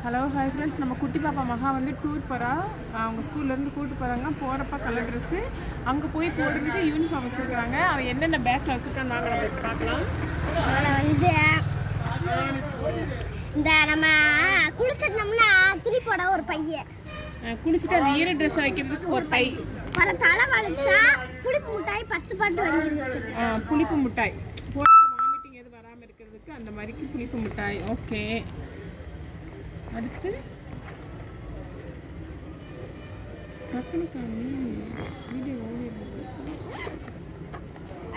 Hello hi friends, நம்ம குட்டி பாப்பா மகா வந்து டூர் போகிறா. அவங்க ஸ்கூல்லேருந்து கூப்பிட்டு போகிறாங்க. போகிறப்ப கலர் ட்ரெஸ்ஸு, அங்கே போய் போடுறதுக்கு யூனிஃபார்ம் வச்சுருக்காங்க. அவன் என்னென்ன பேக்கில் வச்சுருக்கான்னு வாங்க நம்ம பார்க்கலாம். வந்து இந்த நம்ம குளிச்சிட்டோம்னா திருப்போட ஒரு பையன், குளிச்சுட்டு அந்த ஈர ட்ரெஸ் வைக்கிறதுக்கு ஒரு பை, தலை வலிச்சா புளிப்பு மிட்டாய் 10 பாட்டு வாங்கி புளிப்பு மிட்டாய் போகிறப்ப வாமிட்டிங் எதுவும் வராமல் இருக்கிறதுக்கு அந்த மாதிரிக்கு புளிப்பு மிட்டாய். ஓகே, அடுத்து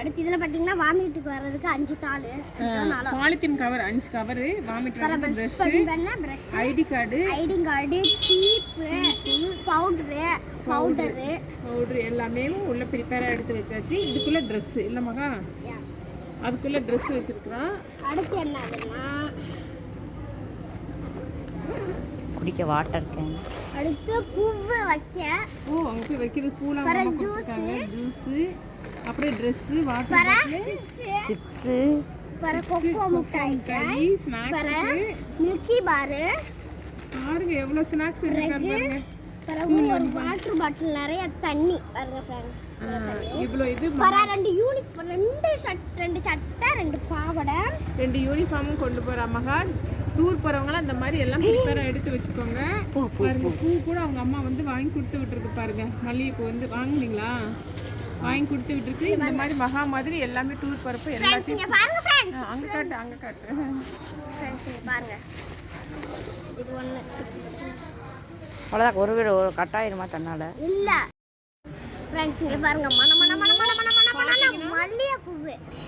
அடுத்து இதில் பார்த்தீங்கன்னா வாமிட்டுக்கு வர்றதுக்கு 5 தாள், பாலித்தீன் கவர் 5 கவர், வாமிட் வர்றதுக்கு பிரஷ், ஐடி கார்டு, சீப்பு, பவுடரு எல்லாமே உள்ள ப்ரிப்பேராக எடுத்து வச்சாச்சு. இதுக்குள்ள ட்ரெஸ் இல்லை மகா, அதுக்குள்ள ட்ரெஸ் வச்சிருக்கிறான். அடுத்து என்னதுன்னா குடிக்க வாட்டர் கேன், அடுத்து பூவு வைக்க, அங்க போய் வைக்கிறது பூலாம், ஜூஸ், அப்புறம் ட்ரெஸ், வாட்டர் சிப்ஸ், கொக்கோ மிட்டாய், ஸ்நாக்ஸ், மில்கி பார், பாருங்க எவ்வளவு ஸ்நாக்ஸ் வச்சிருக்காரு பாருங்க. ஒரு வாட்டர் பாட்டில் நிறைய தண்ணி பாருங்க ஃப்ரெண்ட். இவ்வளோ இது 2 யூனிஃபார்ம், 2 சட்டை, 2 பாவாடை, 2 யூனிஃபார்மும் கொண்டு போகிறா மகா. டூர் போகிறவங்களாம் இந்த மாதிரி எல்லாம் ப்ரிப்பேராக எடுத்து வச்சுக்கோங்க. பாருங்க, பூ கூட அவங்க அம்மா வந்து வாங்கி கொடுத்து விட்டுருக்கு பாருங்க. மல்லிகைப்பூ வந்து வாங்குனீங்களா, வாங்கி கொடுத்து விட்டுருக்கு. இந்த மாதிரி மகா மாதிரி எல்லாமே டூர் போகிறப்ப எல்லாத்தையும் அங்கே காட்டு பாருங்க. இது ஒன்று அவ்வளோதான், ஒரு வீடு ஒரு கட்டாயிருமா தன்னால இல்லை ஃப்ரெண்ட்ஸ். இங்கே பாருங்க, மல்லிகைப்பூ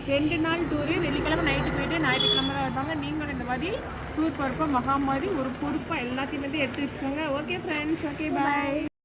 2 நாள் டூரு. வெள்ளிக்கிழமை நைட்டு போயிட்டு ஞாயிற்றுக்கிழமை தான் வருவாங்க. நீங்களும் இந்த மாதிரி டூர் போகிறப்ப மகா மாதிரி ஒரு பொறுப்பாக எல்லாத்தையும் வந்து எடுத்து வச்சுக்கோங்க. Okay friends, okay bye.